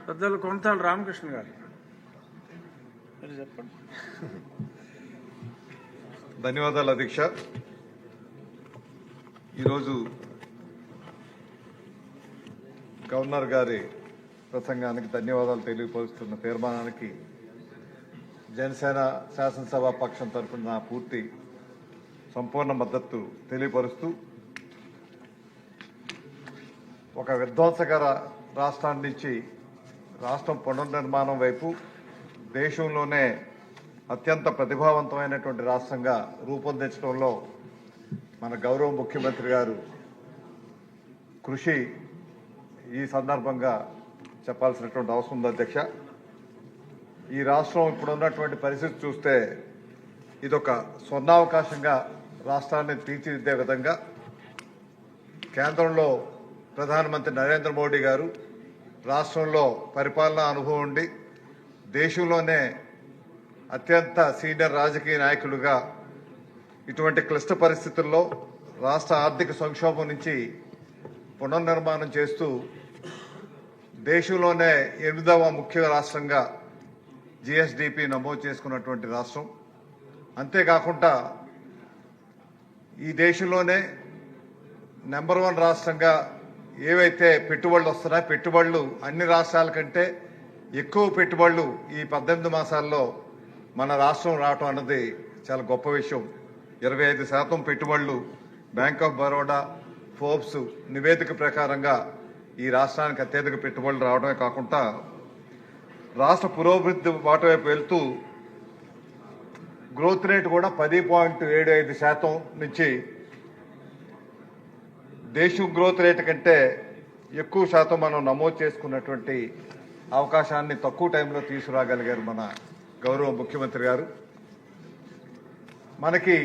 పెద్దలు కొంతాల రామకృష్ణ గారు మీరు చెప్పండి. ధన్యవాదాలు అధ్యక్ష. ఈరోజు గవర్నర్ గారి ప్రసంగానికి ధన్యవాదాలు తెలియపరుస్తున్న తీర్మానానికి జనసేన శాసనసభ పక్షం తరఫున నా పూర్తి సంపూర్ణ మద్దతు తెలియపరుస్తూ ఒక విధ్వంసకర రాష్ట్రాన్ని నుంచి రాష్ట్రం పునర్నిర్మాణం వైపు దేశంలోనే అత్యంత ప్రతిభావంతమైనటువంటి రాష్ట్రంగా రూపొందించడంలో మన గౌరవ ముఖ్యమంత్రి గారు కృషి ఈ సందర్భంగా చెప్పాల్సినటువంటి అవసరం ఉంది అధ్యక్ష. ఈ రాష్ట్రం ఇప్పుడున్నటువంటి పరిస్థితి చూస్తే ఇదొక స్వర్ణావకాశంగా రాష్ట్రాన్ని తీర్చిదిద్దే విధంగా కేంద్రంలో ప్రధానమంత్రి నరేంద్ర మోడీ గారు రాష్ట్రంలో పరిపాలనా అనుభవం ఉండి దేశంలోనే అత్యంత సీనియర్ రాజకీయ నాయకులుగా ఇటువంటి క్లిష్ట పరిస్థితుల్లో రాష్ట్ర ఆర్థిక సంక్షోభం నుంచి పునర్నిర్మాణం చేస్తూ దేశంలోనే 8వ ముఖ్య రాష్ట్రంగా జిఎస్డిపి నమోదు చేసుకున్నటువంటి రాష్ట్రం. అంతేకాకుండా ఈ దేశంలోనే నెంబర్ 1 రాష్ట్రంగా ఏవైతే పెట్టుబడులు వస్తున్నాయో పెట్టుబడులు అన్ని రాష్ట్రాల కంటే ఎక్కువ పెట్టుబడులు ఈ 18 మాసాల్లో మన రాష్ట్రం రావటం అన్నది చాలా గొప్ప విషయం. 25% పెట్టుబడులు బ్యాంక్ ఆఫ్ బరోడా ఫోర్బ్స్ నివేదిక ప్రకారంగా ఈ రాష్ట్రానికి అత్యధిక పెట్టుబడులు రావడమే కాకుండా రాష్ట్ర పురోభివృద్ధి బాట వైపు వెళ్తూ గ్రోత్ రేట్ కూడా 10.75% నుంచి దేశం గ్రోత్ రేట్ కంటే ఎక్కువ శాతం మనం నమోదు చేసుకున్నటువంటి అవకాశాన్ని తక్కువ టైంలో తీసుకురాగలిగారు మన గౌరవ ముఖ్యమంత్రి గారు. మనకి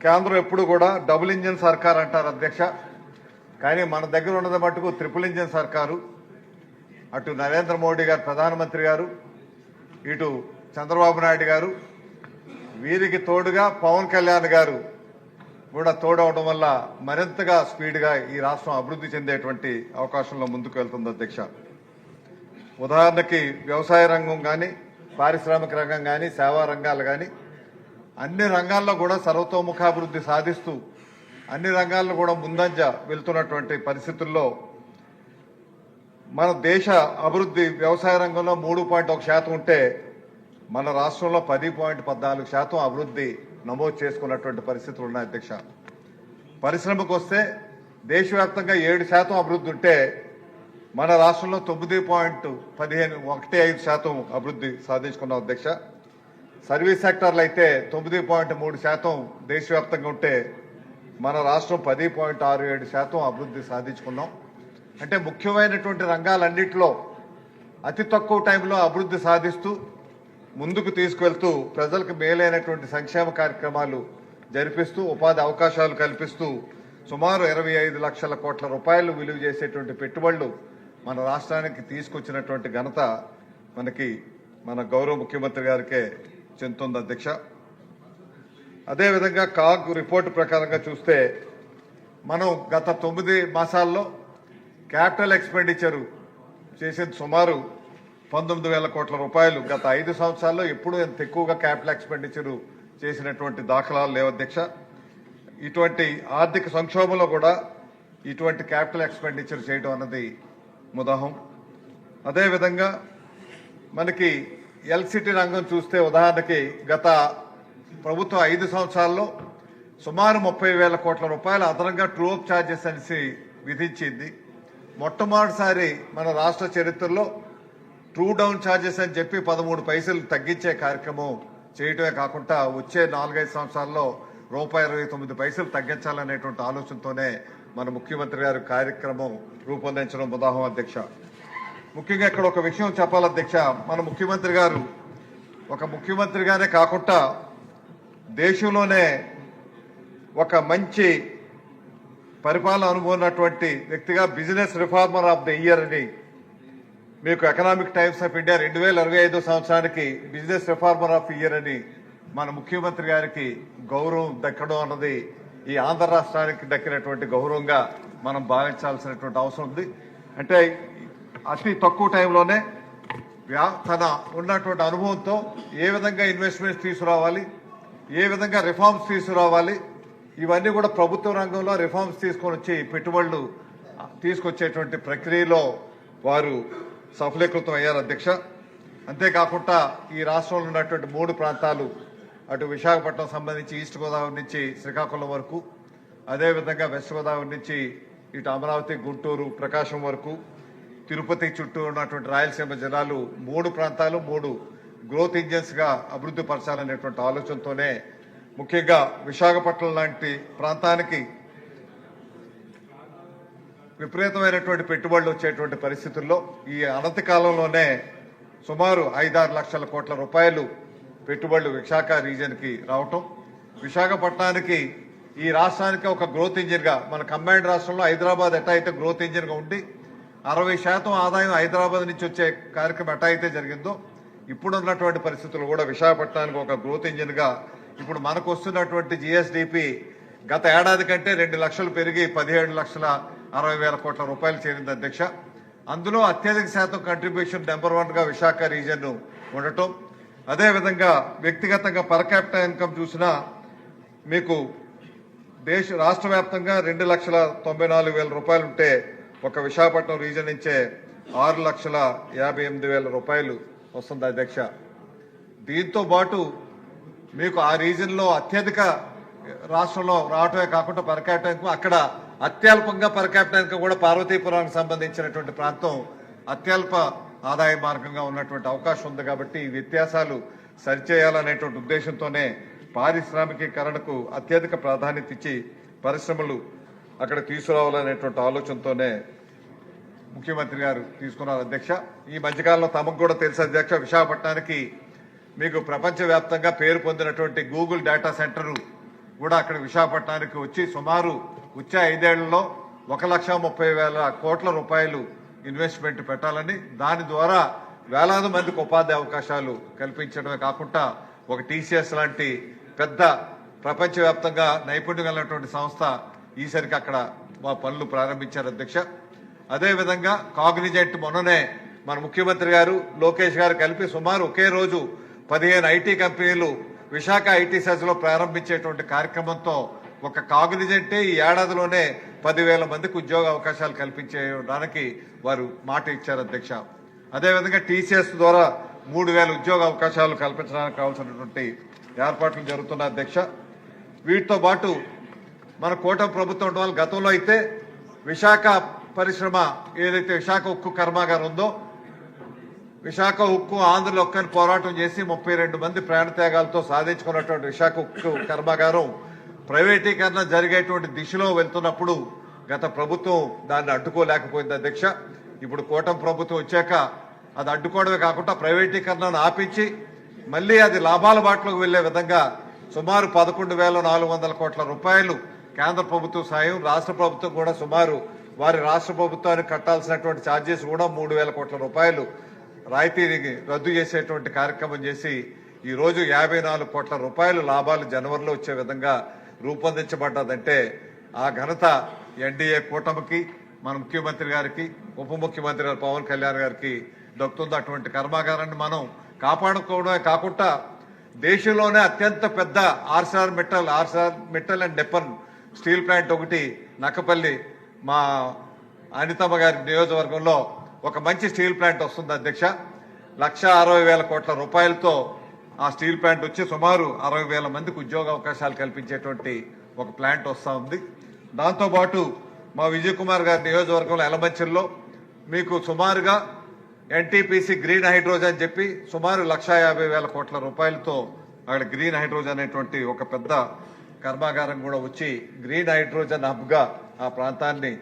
కేంద్రం ఎప్పుడు కూడా డబుల్ ఇంజిన్ సర్కార్ అంటారు అధ్యక్ష, కానీ మన దగ్గర ఉన్నది మటుకు ట్రిపుల్ ఇంజిన్ సర్కారు. అటు నరేంద్ర మోడీ గారు ప్రధానమంత్రి గారు, ఇటు చంద్రబాబు నాయుడు గారు, వీరికి తోడుగా పవన్ కళ్యాణ్ గారు కూడా తోడవడం వల్ల మరింతగా స్పీడ్గా ఈ రాష్ట్రం అభివృద్ధి చెందేటువంటి అవకాశంలో ముందుకు వెళ్తుంది అధ్యక్ష. ఉదాహరణకి వ్యవసాయ రంగం కానీ, పారిశ్రామిక రంగం కానీ, సేవా రంగాలు కానీ అన్ని రంగాల్లో కూడా సర్వతోముఖాభివృద్ధి సాధిస్తూ అన్ని రంగాల్లో కూడా ముందంజ వెళ్తున్నటువంటి పరిస్థితుల్లో మన దేశ అభివృద్ధి వ్యవసాయ రంగంలో 3.1% ఉంటే మన రాష్ట్రంలో 10.14% అభివృద్ధి నమోదు చేసుకున్నటువంటి పరిస్థితులు ఉన్నాయి అధ్యక్ష. పరిశ్రమకు వస్తే దేశవ్యాప్తంగా 7% అభివృద్ధి ఉంటే మన రాష్ట్రంలో 9.15% అభివృద్ధి సాధించుకున్నాం అధ్యక్ష. సర్వీస్ సెక్టర్లు అయితే 9.3% దేశవ్యాప్తంగా ఉంటే మన రాష్ట్రం 10.67% అభివృద్ధి సాధించుకున్నాం. అంటే ముఖ్యమైనటువంటి రంగాలన్నింటిలో అతి తక్కువ టైంలో అభివృద్ధి సాధిస్తూ ముందుకు తీసుకువెళ్తూ ప్రజలకు మేలైనటువంటి సంక్షేమ కార్యక్రమాలు జరిపిస్తూ ఉపాధి అవకాశాలు కల్పిస్తూ సుమారు 25 లక్షల కోట్ల రూపాయలు విలువ చేసేటువంటి పెట్టుబడులు మన రాష్ట్రానికి తీసుకొచ్చినటువంటి ఘనత మనకి మన గౌరవ ముఖ్యమంత్రి గారికే చెందుతుంది అధ్యక్ష. అదేవిధంగా కాగ్ రిపోర్టు ప్రకారంగా చూస్తే మనం గత 9 మాసాల్లో క్యాపిటల్ ఎక్స్పెండిచరు చేసేది సుమారు 19,000 కోట్ల రూపాయలు. గత 5 సంవత్సరాల్లో ఎప్పుడూ ఎంత ఎక్కువగా క్యాపిటల్ ఎక్స్పెండిచరు చేసినటువంటి దాఖలాలు లేవు అధ్యక్ష. ఇటువంటి ఆర్థిక సంక్షోభంలో కూడా ఇటువంటి క్యాపిటల్ ఎక్స్పెండిచర్ చేయడం అన్నది ముదాహం. అదేవిధంగా మనకి ఎలక్ట్రిసిటీ రంగం చూస్తే ఉదాహరణకి గత ప్రభుత్వం 5 సంవత్సరాల్లో సుమారు 30,000 కోట్ల రూపాయలు అదనంగా ట్రూ అప్ ఛార్జెస్ అనేసి విధించింది. మొట్టమొదటిసారి మన రాష్ట్ర చరిత్రలో ట్రూ డౌన్ ఛార్జెస్ అని చెప్పి 13 పైసలు తగ్గించే కార్యక్రమం చేయటమే కాకుండా వచ్చే 4-5 సంవత్సరాల్లో ₹29 తగ్గించాలనేటువంటి ఆలోచనతోనే మన ముఖ్యమంత్రి గారి కార్యక్రమం రూపొందించడం ఉదాహరణ అధ్యక్ష. ముఖ్యంగా ఇక్కడ ఒక విషయం చెప్పాలి అధ్యక్ష, మన ముఖ్యమంత్రి గారు ఒక ముఖ్యమంత్రిగానే కాకుండా దేశంలోనే ఒక మంచి పరిపాలన అనుభవం ఉన్నటువంటి వ్యక్తిగా business reformer of the year అని మీకు ఎకనామిక్ టైమ్స్ ఆఫ్ ఇండియా 2025 సంవత్సరానికి బిజినెస్ రిఫార్మర్ ఆఫ్ ఇయర్ అని మన ముఖ్యమంత్రి గారికి గౌరవం దక్కడం అన్నది ఈ ఆంధ్ర రాష్ట్రానికి దక్కినటువంటి గౌరవంగా మనం భావించాల్సినటువంటి అవసరం ఉంది. అంటే అతి తక్కువ టైంలోనే తన ఉన్నటువంటి అనుభవంతో ఏ విధంగా ఇన్వెస్ట్మెంట్స్ తీసుకురావాలి, ఏ విధంగా రిఫార్మ్స్ తీసుకురావాలి, ఇవన్నీ కూడా ప్రభుత్వ రంగంలో రిఫార్మ్స్ తీసుకొని వచ్చి పెట్టుబడులు తీసుకొచ్చేటువంటి ప్రక్రియలో వారు సఫలీకృతం అయ్యారు అధ్యక్ష. అంతేకాకుండా ఈ రాష్ట్రంలో ఉన్నటువంటి 3 ప్రాంతాలు, అటు విశాఖపట్నం సంబంధించి ఈస్ట్ గోదావరి నుంచి శ్రీకాకుళం వరకు, అదేవిధంగా వెస్ట్ గోదావరి నుంచి ఇటు అమరావతి, గుంటూరు, ప్రకాశం వరకు, తిరుపతి చుట్టూ ఉన్నటువంటి రాయలసీమ జిల్లాలు 3 ప్రాంతాలు 3 గ్రోత్ ఇంజన్స్ గా అభివృద్ధి పరచాలనేటువంటి ఆలోచనతోనే ముఖ్యంగా విశాఖపట్నం లాంటి ప్రాంతానికి విపరీతమైనటువంటి పెట్టుబడులు వచ్చేటువంటి పరిస్థితుల్లో ఈ అనతి కాలంలోనే సుమారు 5-6 లక్షల కోట్ల రూపాయలు పెట్టుబడులు విశాఖ రీజియన్ కి రావటం, విశాఖపట్నానికి ఈ రాష్ట్రానికి ఒక గ్రోత్ ఇంజిన్ గా, మన కంబైన్డ్ రాష్ట్రంలో హైదరాబాద్ ఎట్టా అయితే గ్రోత్ ఇంజిన్ గా ఉండి 60% ఆదాయం హైదరాబాద్ నుంచి వచ్చే కార్యక్రమం ఎట్టా అయితే జరిగిందో, ఇప్పుడున్నటువంటి పరిస్థితులు కూడా విశాఖపట్నానికి ఒక గ్రోత్ ఇంజిన్ గా ఇప్పుడు మనకు వస్తున్నటువంటి జిఎస్డిపి గత ఏడాది కంటే 2 లక్షలు పెరిగి 17,60,000 కోట్ల రూపాయలు చేరింది అధ్యక్ష. అందులో అత్యధిక శాతం కంట్రిబ్యూషన్ నెంబర్ 1 గా విశాఖ రీజియన్ ఉండటం, అదేవిధంగా వ్యక్తిగతంగా పర్ క్యాపిటల్ ఇన్కమ్ చూసినా మీకు రాష్ట్ర వ్యాప్తంగా 2,94,000 రూపాయలు ఉంటే ఒక విశాఖపట్నం రీజియన్ నుంచే 6,58,000 రూపాయలు వస్తుంది అధ్యక్ష. దీంతో పాటు మీకు ఆ రీజియన్ లో అత్యధిక రాష్ట్రంలో రావటమే కాకుండా పర్ క్యాపిటల్ ఇన్కమ్ అక్కడ అత్యల్పంగా పర్ క్యాపిటల్ ఇన్కమ్ కూడా పార్వతీపురానికి సంబంధించినటువంటి ప్రాంతం అత్యల్ప ఆదాయ మార్గంగా ఉన్నటువంటి అవకాశం ఉంది. కాబట్టి ఈ వ్యత్యాసాలు సరిచేయాలనేటువంటి ఉద్దేశంతోనే పారిశ్రామికీకరణకు అత్యధిక ప్రాధాన్యత ఇచ్చి పరిశ్రమలు అక్కడ తీసుకురావాలనేటువంటి ఆలోచనతోనే ముఖ్యమంత్రి గారు తీసుకున్నారు అధ్యక్ష. ఈ మధ్యకాలంలో తమకు కూడా తెలుసు అధ్యక్ష, విశాఖపట్నానికి మీకు ప్రపంచవ్యాప్తంగా పేరు పొందినటువంటి గూగుల్ డేటా సెంటర్ కూడా అక్కడ విశాఖపట్నానికి వచ్చి సుమారు వచ్చే 5 ఏళ్లలో 1,30,000 కోట్ల రూపాయలు ఇన్వెస్ట్మెంట్ పెట్టాలని, దాని ద్వారా వేలాది మందికి ఉపాధి అవకాశాలు కల్పించడమే కాకుండా ఒక టీసీఎస్ లాంటి పెద్ద ప్రపంచవ్యాప్తంగా నైపుణ్యం కలిగినటువంటి సంస్థ ఈసరికి అక్కడ పనులు ప్రారంభించారు అధ్యక్ష. అదేవిధంగా కాగ్నిజెంట్ మొన్ననే మన ముఖ్యమంత్రి గారు లోకేష్ గారు కలిపి సుమారు ఒకే రోజు 15 ఐటీ కంపెనీలు విశాఖ ఐటీ సెజ్ లో ప్రారంభించేటువంటి కార్యక్రమంతో ఒక కాగ్నిజెంటే ఈ ఏడాదిలోనే 10,000 మందికి ఉద్యోగ అవకాశాలు కల్పించడానికి వారు మాట ఇచ్చారు అధ్యక్ష. అదేవిధంగా టీసీఎస్ ద్వారా 3,000 ఉద్యోగ అవకాశాలు కల్పించడానికి కావాల్సినటువంటి ఏర్పాట్లు జరుగుతున్న అధ్యక్ష. వీటితో పాటు మన కూటమి ప్రభుత్వం ఉండడం వల్ల గతంలో అయితే విశాఖ పరిశ్రమ ఏదైతే విశాఖ ఉక్కు కర్మాగారం ఉందో, విశాఖ ఉక్కు ఆంధ్రలో ఒక్కని పోరాటం చేసి 32 మంది ప్రాణత్యాగాలతో సాధించుకున్నటువంటి విశాఖ ఉక్కు కర్మాగారం ప్రైవేటీకరణ జరిగేటువంటి దిశలో వెళ్తున్నప్పుడు గత ప్రభుత్వం దాన్ని అడ్డుకోలేకపోయింది అధ్యక్ష. ఇప్పుడు కూటమి ప్రభుత్వం వచ్చాక అది అడ్డుకోవడమే కాకుండా ప్రైవేటీకరణను ఆపించి మళ్లీ అది లాభాల బాటలోకి వెళ్లే విధంగా సుమారు 11,400 కోట్ల రూపాయలు కేంద్ర ప్రభుత్వం సాయం, రాష్ట్ర ప్రభుత్వం కూడా సుమారు వారి రాష్ట్ర ప్రభుత్వానికి కట్టాల్సినటువంటి ఛార్జెస్ కూడా 3,000 కోట్ల రూపాయలు రాయితీని రద్దు చేసేటువంటి కార్యక్రమం చేసి ఈ రోజు 54 కోట్ల రూపాయలు లాభాలు జనవరిలో వచ్చే విధంగా రూపొందించబడ్డదంటే ఆ ఘనత ఎన్డీఏ కూటమికి, మన ముఖ్యమంత్రి గారికి, ఉప ముఖ్యమంత్రి గారు పవన్ కళ్యాణ్ గారికి దక్కుతుంది. అటువంటి కర్మాగారాన్ని మనం కాపాడుకోవడమే కాకుండా దేశంలోనే అత్యంత పెద్ద Arcelor Mittal and Nippon steel plant ఒకటి నక్కపల్లి మా అనితమ్మ గారి నియోజకవర్గంలో ఒక మంచి స్టీల్ ప్లాంట్ వస్తుంది అధ్యక్ష. 1,60,000 కోట్ల రూపాయలతో ఆ స్టీల్ ప్లాంట్ వచ్చి సుమారు 60,000 మందికి ఉద్యోగ అవకాశాలు కల్పించేటువంటి ఒక ప్లాంట్ వస్తూ ఉంది. దాంతోపాటు మా విజయ్ కుమార్ గారి నియోజకవర్గంలో ఎలమంచిల్లో మీకు సుమారుగా ఎన్టీపీసీ గ్రీన్ హైడ్రోజన్ చెప్పి సుమారు 1,50,000 కోట్ల రూపాయలతో అక్కడ గ్రీన్ హైడ్రోజన్ అనేటువంటి ఒక పెద్ద కర్మాగారం కూడా వచ్చి గ్రీన్ హైడ్రోజన్ హబ్ గా ఆ ప్రాంతాన్ని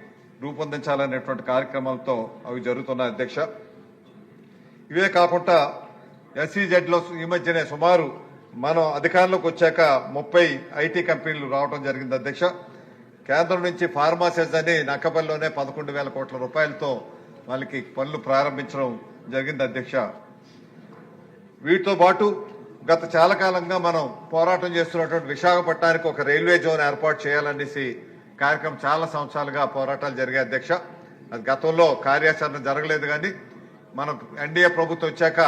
రూపొందించాలనేటువంటి కార్యక్రమాలతో అవి జరుగుతున్నాయి అధ్యక్ష. ఇవే కాకుండా ఎస్ఈజెడ్ లో ఈ మధ్యనే సుమారు మనం అధికారంలోకి వచ్చాక 30 ఐటీ కంపెనీలు రావడం జరిగింది అధ్యక్ష. కేంద్రం నుంచి ఫార్మాసెస్ అని నక్కపల్లిలోనే 11,000 కోట్ల రూపాయలతో వాళ్ళకి పనులు ప్రారంభించడం జరిగింది అధ్యక్ష. వీటితో పాటు గత చాలా కాలంగా మనం పోరాటం చేస్తున్నటువంటి విశాఖపట్నానికి ఒక రైల్వే జోన్ ఏర్పాటు చేయాలనేసి కార్యక్రమం చాలా సంవత్సరాలుగా పోరాటాలు జరిగాయి అధ్యక్ష. అది గతంలో కార్యాచరణ జరగలేదు. కానీ మనకు ఎన్డీఏ ప్రభుత్వం వచ్చాక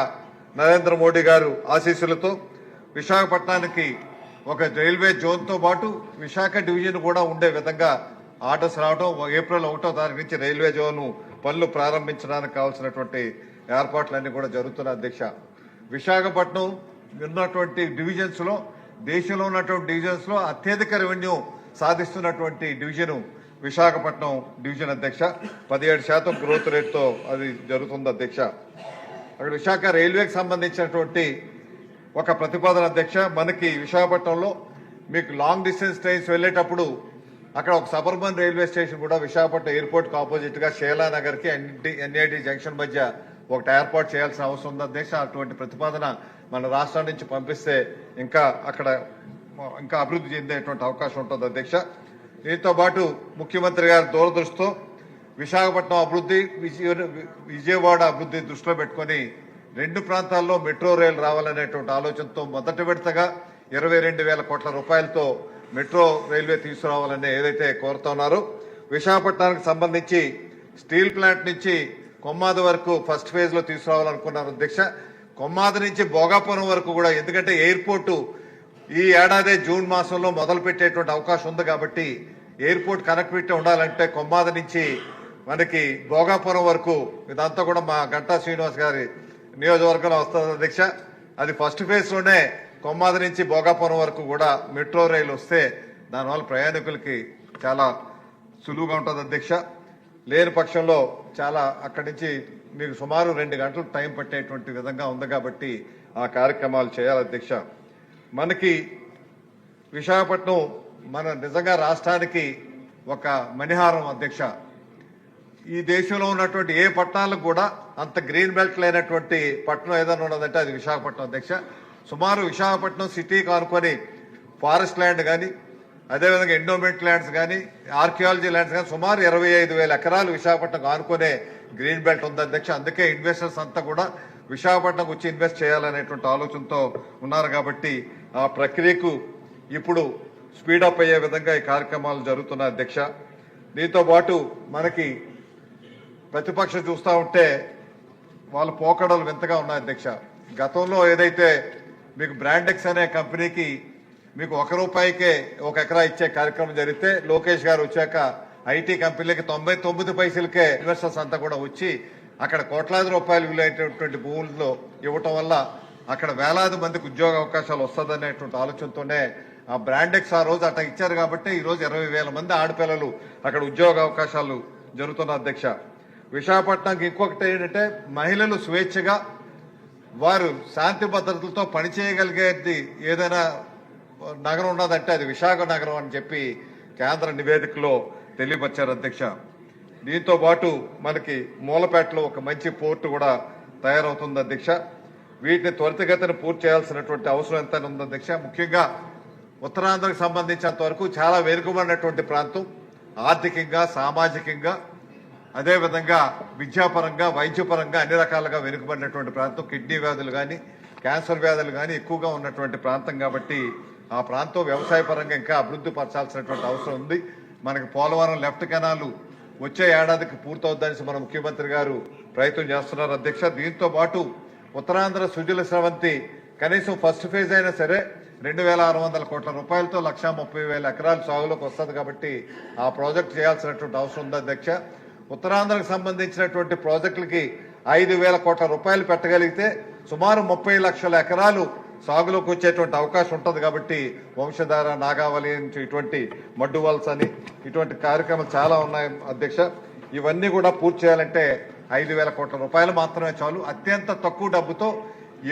నరేంద్ర మోడీ గారు ఆశీస్సులతో విశాఖపట్నానికి ఒక రైల్వే జోన్తో పాటు విశాఖ డివిజన్ కూడా ఉండే విధంగా ఆర్డర్స్ రావడం, ఏప్రిల్ 1వ తారీఖు నుంచి రైల్వే జోన్ పనులు ప్రారంభించడానికి కావాల్సినటువంటి ఏర్పాట్లన్నీ కూడా జరుగుతున్న అధ్యక్ష. విశాఖపట్నం ఉన్నటువంటి డివిజన్స్ లో, దేశంలో ఉన్నటువంటి డివిజన్స్ లో అత్యధిక రెవెన్యూ సాధిస్తున్నటువంటి డివిజన్ విశాఖపట్నం డివిజన్ అధ్యక్ష. 17% గ్రోత్ రేట్తో అది జరుగుతుంది అధ్యక్ష. అక్కడ విశాఖ రైల్వేకి సంబంధించినటువంటి ఒక ప్రతిపాదన అధ్యక్ష. మనకి విశాఖపట్నంలో మీకు లాంగ్ డిస్టెన్స్ ట్రైన్స్ వెళ్లేటప్పుడు అక్కడ ఒక సబర్బన్ రైల్వే స్టేషన్ కూడా విశాఖపట్నం ఎయిర్పోర్ట్ కు ఆపోజిట్ గా షేలానగర్ కి ఎన్ఐటి జంక్షన్ మధ్య ఒకటి ఏర్పాటు చేయాల్సిన అవసరం ఉంది అధ్యక్ష. అటువంటి ప్రతిపాదన మన రాష్ట్రం నుంచి పంపిస్తే ఇంకా అక్కడ ఇంకా అభివృద్ధి చెందేటువంటి అవకాశం ఉంటుంది అధ్యక్ష. దీంతో పాటు ముఖ్యమంత్రి గారి దూరదృష్టితో విశాఖపట్నం అభివృద్ధి, విజయవాడ అభివృద్ధి దృష్టిలో పెట్టుకుని 2 ప్రాంతాల్లో మెట్రో రైలు రావాలనేటువంటి ఆలోచనతో మొదటి విడతగా 22,000 కోట్ల రూపాయలతో మెట్రో రైల్వే తీసుకురావాలని ఏదైతే కోరుతున్నారో, విశాఖపట్నానికి సంబంధించి స్టీల్ ప్లాంట్ నుంచి కొమ్మాది వరకు ఫస్ట్ ఫేజ్ లో తీసుకురావాలనుకున్నారు అధ్యక్ష. కొమ్మాది నుంచి భోగాపురం వరకు కూడా, ఎందుకంటే ఎయిర్పోర్టు ఈ ఏడాది జూన్ మాసంలో మొదలు పెట్టేటువంటి అవకాశం ఉంది కాబట్టి ఎయిర్పోర్ట్ కనెక్టివిటీ ఉండాలంటే కొమ్మాది నుంచి మనకి భోగాపురం వరకు ఇదంతా కూడా మా గంటా శ్రీనివాస్ గారి నియోజకవర్గంలో వస్తుంది అధ్యక్ష. అది ఫస్ట్ ఫేజ్ లోనే కొమ్మాది నుంచి భోగాపురం వరకు కూడా మెట్రో రైలు వస్తే దానివల్ల ప్రయాణికులకి చాలా సులువుగా ఉంటుంది అధ్యక్ష. లేని పక్షంలో చాలా అక్కడి నుంచి మీకు సుమారు 2 గంటలు టైం పట్టేటువంటి విధంగా ఉంది కాబట్టి ఆ కార్యక్రమాలు చేయాలి అధ్యక్ష. మనకి విశాఖపట్నం మన నిజంగా రాష్ట్రానికి ఒక మణిహారం అధ్యక్ష. ఈ దేశంలో ఉన్నటువంటి ఏ పట్టణాలకు కూడా అంత గ్రీన్ బెల్ట్ లేనటువంటి పట్టణం ఏదైనా ఉన్నదంటే అది విశాఖపట్నం అధ్యక్ష. సుమారు విశాఖపట్నం సిటీకి ఆనుకొని ఫారెస్ట్ ల్యాండ్ కానీ, అదేవిధంగా ఎండోమెంట్ ల్యాండ్స్ కానీ, ఆర్కియాలజీ ల్యాండ్స్ కానీ సుమారు 25,000 ఎకరాలు విశాఖపట్నం ఆనుకునే గ్రీన్ బెల్ట్ ఉంది అధ్యక్ష. అందుకే ఇన్వెస్టర్స్ అంతా కూడా విశాఖపట్నంకు వచ్చి ఇన్వెస్ట్ చేయాలనేటువంటి ఆలోచనతో ఉన్నారు కాబట్టి ఆ ప్రక్రియకు ఇప్పుడు స్పీడప్ అయ్యే విధంగా ఈ కార్యక్రమాలు జరుగుతున్నాయి అధ్యక్ష. దీంతో పాటు మనకి ప్రతిపక్షం చూస్తూ ఉంటే వాళ్ళ పోకడలు వింతగా ఉన్నాయి అధ్యక్ష. గతంలో ఏదైతే మీకు బ్రాండెక్స్ అనే కంపెనీకి మీకు ₹1 1 ఎకరా ఇచ్చే కార్యక్రమం జరిగితే లోకేష్ గారు వచ్చాక ఐటీ కంపెనీలకి 99 పైసలకే ఇన్వెస్టర్స్ అంతా కూడా వచ్చి అక్కడ కోట్లాది రూపాయలు విలువైనటువంటి భూముల్లో ఇవ్వటం వల్ల అక్కడ వేలాది మందికి ఉద్యోగ అవకాశాలు వస్తుందనేటువంటి ఆలోచనతోనే ఆ బ్రాండెక్స్ ఆ రోజు అట్లా ఇచ్చారు కాబట్టి ఈ రోజు 20,000 మంది ఆడపిల్లలు అక్కడ ఉద్యోగ అవకాశాలు జరుగుతున్న అధ్యక్ష. విశాఖపట్నంకి ఇంకొకటి ఏంటంటే మహిళలు స్వేచ్ఛగా వారు శాంతి భద్రతలతో పనిచేయగలిగేది ఏదైనా నగరం ఉన్నదంటే అది విశాఖ నగరం అని చెప్పి కేంద్ర నివేదికలో తెలియపరిచారు అధ్యక్ష. దీంతో పాటు మనకి మూలపేటలో ఒక మంచి పోర్టు కూడా తయారవుతుంది అధ్యక్ష. వీటిని త్వరితగతిన పూర్తి చేయాల్సినటువంటి అవసరం ఎంత ఉంది అధ్యక్ష. ముఖ్యంగా ఉత్తరాంధ్రకు సంబంధించినంత వరకు చాలా వెనుకబడినటువంటి ప్రాంతం, ఆర్థికంగా, సామాజికంగా, అదేవిధంగా విద్యాపరంగా, వైద్యపరంగా అన్ని రకాలుగా వెనుకబడినటువంటి ప్రాంతం. కిడ్నీ వ్యాధులు కానీ, క్యాన్సర్ వ్యాధులు కానీ ఎక్కువగా ఉన్నటువంటి ప్రాంతం కాబట్టి ఆ ప్రాంతం వ్యవసాయ పరంగా ఇంకా అభివృద్ధి పరచాల్సినటువంటి అవసరం ఉంది. మనకి పోలవరం లెఫ్ట్ కెనాలు వచ్చే ఏడాదికి పూర్తవుద్దని మన ముఖ్యమంత్రి గారు ప్రయత్నం చేస్తున్నారు అధ్యక్ష. దీంతో పాటు ఉత్తరాంధ్ర సుజల స్రవంతి కనీసం ఫస్ట్ ఫేజ్ అయినా సరే 2,600 కోట్ల రూపాయలతో 1,30,000 ఎకరాలు సాగులోకి వస్తుంది కాబట్టి ఆ ప్రాజెక్ట్ చేయాల్సినటువంటి అవసరం ఉంది అధ్యక్ష. ఉత్తరాంధ్రకు సంబంధించినటువంటి ప్రాజెక్టులకి 5,000 కోట్ల రూపాయలు పెట్టగలిగితే సుమారు 30 లక్షల ఎకరాలు సాగులోకి వచ్చేటువంటి అవకాశం ఉంటుంది కాబట్టి వంశధార, నాగావళి ఇటువంటి మడ్డు వలస అని ఇటువంటి కార్యక్రమాలు చాలా ఉన్నాయి అధ్యక్ష. ఇవన్నీ కూడా పూర్తి చేయాలంటే 5,000 కోట్ల రూపాయలు మాత్రమే చాలు. అత్యంత తక్కువ డబ్బుతో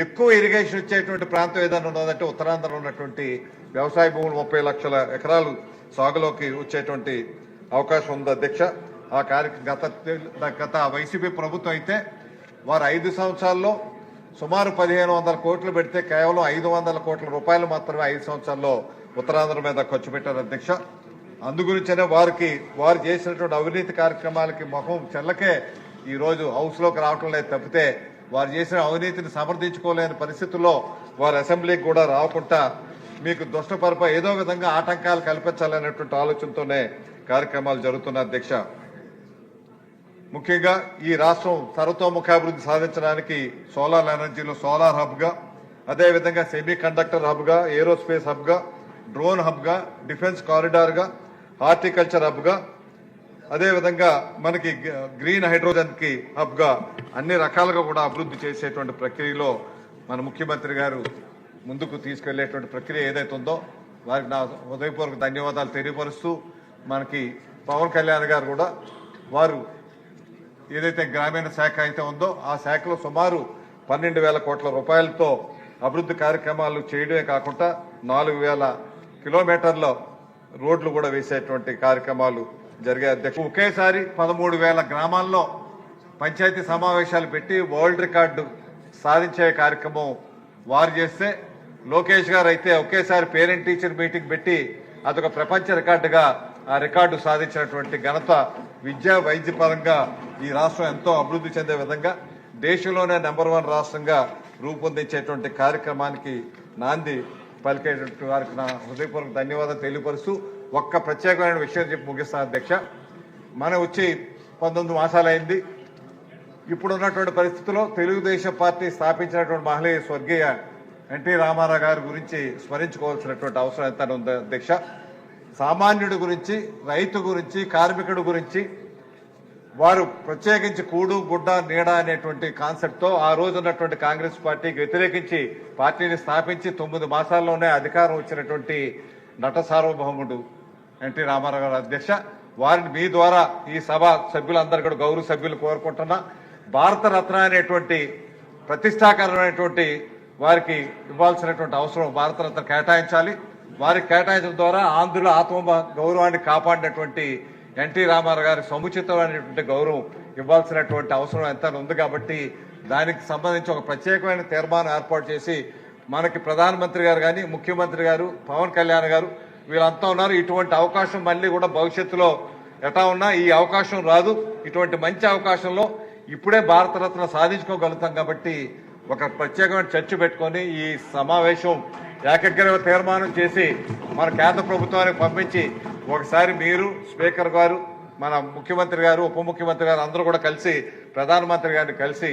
ఎక్కువ ఇరిగేషన్ వచ్చేటువంటి ప్రాంతం ఏదైనా ఉన్నదంటే ఉత్తరాంధ్రలో ఉన్నటువంటి వ్యవసాయ భూములు 30 లక్షల ఎకరాలు సాగులోకి వచ్చేటువంటి అవకాశం ఉంది అధ్యక్ష. ఆ గత వైసీపీ ప్రభుత్వం అయితే వారు 5 సంవత్సరాల్లో సుమారు 1,500 కోట్లు పెడితే కేవలం 500 కోట్ల రూపాయలు మాత్రమే 5 సంవత్సరాల్లో ఉత్తరాంధ్ర మీద ఖర్చు పెట్టారు అధ్యక్ష. అందుగురించనే వారు చేసినటువంటి అవినీతి కార్యక్రమాలకి ముఖం చెల్లకే ఈ రోజు హౌస్ లోకి రావటం లేదు తప్పితే వారు చేసిన అవినీతిని సమర్థించుకోలేని పరిస్థితుల్లో వారు అసెంబ్లీకి కూడా రాకుండా మీకు దుష్టపరప ఏదో విధంగా ఆటంకాలు కల్పించాలనేటువంటి ఆలోచనతోనే కార్యక్రమాలు జరుగుతున్నాయి అధ్యక్ష. ముఖ్యంగా ఈ రాష్ట్రం సర్వతోముఖాభివృద్ధి సాధించడానికి సోలార్ ఎనర్జీలో సోలార్ హబ్గా, అదేవిధంగా సెమీ కండక్టర్ హబ్గా, ఏరోస్పేస్ హబ్గా, డ్రోన్ హబ్గా, డిఫెన్స్ కారిడార్గా, హార్టికల్చర్ హబ్గా, అదేవిధంగా మనకి గ్రీన్ హైడ్రోజన్ కి హబ్గా అన్ని రకాలుగా కూడా అభివృద్ధి చేసేటువంటి ప్రక్రియలో మన ముఖ్యమంత్రి గారు ముందుకు తీసుకెళ్లేటువంటి ప్రక్రియ ఏదైతే ఉందో వారికి నా హృదయపూర్వక ధన్యవాదాలు తెలియపరుస్తూ, మనకి పవన్ కళ్యాణ్ గారు కూడా వారు ఏదైతే గ్రామీణ శాఖ అయితే ఉందో ఆ శాఖలో సుమారు 12,000 కోట్ల రూపాయలతో అభివృద్ధి కార్యక్రమాలు చేయడమే కాకుండా 4,000 కిలోమీటర్ల రోడ్లు కూడా వేసేటువంటి కార్యక్రమాలు జరిగాయి. ఒకేసారి 13,000 గ్రామాల్లో పంచాయతీ సమావేశాలు పెట్టి వరల్డ్ రికార్డు సాధించే కార్యక్రమం వారు చేస్తే, లోకేష్ గారు అయితే ఒకేసారి పేరెంట్ టీచర్ మీటింగ్ పెట్టి అదొక ప్రపంచ రికార్డుగా ఆ రికార్డు సాధించినటువంటి ఘనత విద్యా వైద్య పరంగా ఈ రాష్ట్రం ఎంతో అభివృద్ధి చెందే విధంగా దేశంలోనే నంబర్ 1 రాష్ట్రంగా రూపొందించేటువంటి కార్యక్రమానికి నాంది పలికేటువంటి వారికి నా హృదయపూర్వక ధన్యవాదాలు తెలియపరుస్తూ ఒక్క ప్రత్యేకమైన విషయం చెప్పి ముగిస్తాను అధ్యక్ష. మనం వచ్చి 19 మాసాలైంది. ఇప్పుడున్నటువంటి పరిస్థితుల్లో తెలుగుదేశం పార్టీ స్థాపించినటువంటి మహనీయ స్వర్గీయ ఎన్టీ రామారావు గారి గురించి స్మరించుకోవాల్సినటువంటి అవసరం ఎంత ఉంది అధ్యక్ష. సామాన్యుడి గురించి, రైతు గురించి, కార్మికుడి గురించి వారు ప్రత్యేకించి కూడు గుడ్డ నీడ అనేటువంటి కాన్సెప్ట్తో ఆ రోజు ఉన్నటువంటి కాంగ్రెస్ పార్టీకి వ్యతిరేకించి పార్టీని స్థాపించి 9 మాసాల్లోనే అధికారం వచ్చినటువంటి నట సార్వభౌముడు ఎన్టీ రామారావు గారు అధ్యక్ష. వారిని మీ ద్వారా ఈ సభ సభ్యులందరూ కూడా గౌరవ సభ్యులు కోరుకుంటున్నా, భారత రత్న అనేటువంటి ప్రతిష్టాకరమైనటువంటి వారికి ఇవ్వాల్సినటువంటి అవసరం భారతరత్న కేటాయించాలి. వారికి కేటాయించడం ద్వారా ఆంధ్రుల ఆత్మ గౌరవాన్ని కాపాడినటువంటి ఎన్టీ రామారావు గారి సముచితమైనటువంటి గౌరవం ఇవ్వాల్సినటువంటి అవసరం ఎంత ఉంది. కాబట్టి దానికి సంబంధించి ఒక ప్రత్యేకమైన తీర్మానం ఏర్పాటు చేసి మనకి ప్రధానమంత్రి గారు కానీ, ముఖ్యమంత్రి గారు, పవన్ కళ్యాణ్ గారు వీళ్ళంతా ఉన్నారు. ఇటువంటి అవకాశం మళ్ళీ కూడా భవిష్యత్తులో ఎటా ఉన్నా ఈ అవకాశం రాదు. ఇటువంటి మంచి అవకాశంలో ఇప్పుడే భారతరత్న సాధించుకోగలుగుతాం. కాబట్టి ఒక ప్రత్యేకమైన చర్చ పెట్టుకొని ఈ సమావేశం ఏకగ్రీవ తీర్మానం చేసి మన కేంద్ర ప్రభుత్వానికి పంపించి ఒకసారి మీరు, స్పీకర్ గారు, మన ముఖ్యమంత్రి గారు, ఉప ముఖ్యమంత్రి గారు అందరూ కూడా కలిసి ప్రధానమంత్రి గారిని కలిసి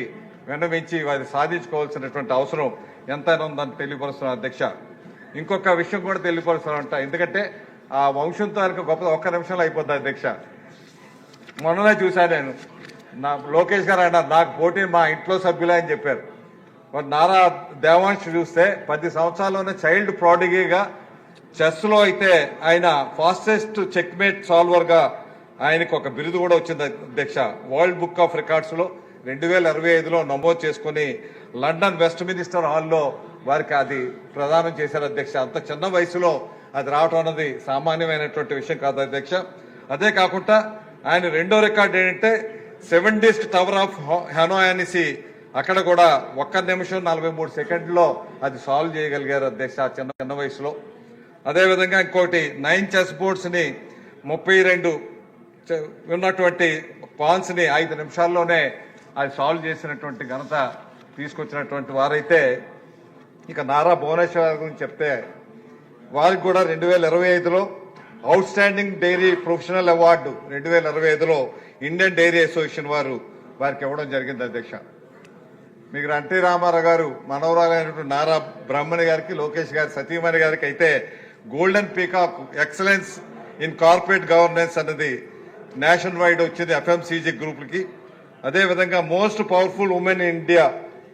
విన్నవించి వారి సాధించుకోవాల్సినటువంటి అవసరం ఎంతైనా ఉందని తెలియపరుస్తున్నాను అధ్యక్ష. ఇంకొక విషయం కూడా తెలియపరుస్తానంట, ఎందుకంటే ఆ వంశంతో గొప్ప ఒక్క నిమిషంలో అయిపోద్ది అధ్యక్ష. మొన్ననే చూశాను నేను, నా లోకేష్ గారు అన్నారు నాకు పోటీ మా ఇంట్లో సభ్యులే అని చెప్పారు. నారా దేవాంశ్ చూస్తే 10 సంవత్సరాల్లోనే చైల్డ్ ప్రాడిగీగా, చెస్లో అయితే ఆయన ఫాస్టెస్ట్ చెక్మేట్ సాల్వర్గా ఆయనకు ఒక బిరుదు కూడా వచ్చింది అధ్యక్ష. వరల్డ్ బుక్ ఆఫ్ రికార్డ్స్ లో 2025లో నమోదు చేసుకుని లండన్ వెస్ట్ మినిస్టర్ హాల్లో వారికి అది ప్రదానం చేశారు అధ్యక్ష. అంత చిన్న వయసులో అది రావటం అన్నది సామాన్యమైనటువంటి విషయం కాదు అధ్యక్ష. అదే కాకుండా ఆయన రెండో రికార్డు ఏంటంటే 70th టవర్ ఆఫ్ హనోయ్ అనేసి అక్కడ కూడా 1 నిమిషం 43 సెకండ్లో అది సాల్వ్ చేయగలిగారు అధ్యక్ష చిన్న వయసులో. అదేవిధంగా ఇంకోటి 9 చెస్ బోర్డ్స్ ని 32 ఉన్నటువంటి పాన్స్ ని 5 నిమిషాల్లోనే అది సాల్వ్ చేసినటువంటి ఘనత తీసుకొచ్చినటువంటి వారైతే, ఇక నారా భువనేశ్వర్ గురించి చెప్తే వారికి కూడా 2025లో outstanding dairy professional award 2025లో ఇండియన్ డైరీ అసోసియేషన్ వారికి ఇవ్వడం జరిగింది అధ్యక్ష. మీకు ఎన్టీ రామారావు గారు మనవరాలైనటువంటి నారా బ్రహ్మణి గారికి, లోకేష్ గారి సతీమణి గారికి అయితే golden peacock excellence in corporate governance అన్నది నేషనల్ వైడ్ వచ్చింది ఎఫ్ఎంసీజీ గ్రూపులకి. అదేవిధంగా most powerful women in India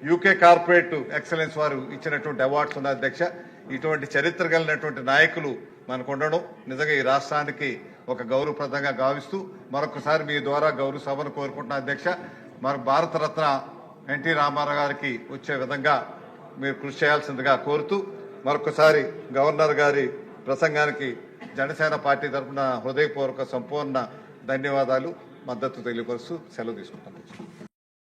UK corporate excellence వారు ఇచ్చినటువంటి అవార్డ్స్ ఉన్నాయి అధ్యక్ష. ఇటువంటి చరిత్ర కలిగినటువంటి నాయకులు మనకు ఉండడం నిజంగా ఈ రాష్ట్రానికి ఒక గౌరవప్రదంగా గావిస్తూ మరొకసారి మీ ద్వారా గౌరవ సభను కోరుకుంటున్నా అధ్యక్ష. మన భారతరత్న ఎన్టీ రామారావు గారికి వచ్చే విధంగా మీరు కృషి చేయాల్సిందిగా కోరుతూ మరొకసారి గవర్నర్ గారి ప్రసంగానికి జనసేన పార్టీ తరఫున హృదయపూర్వక సంపూర్ణ ధన్యవాదాలు, మద్దతు తెలియపరుస్తూ సెలవు తీసుకుంటాను.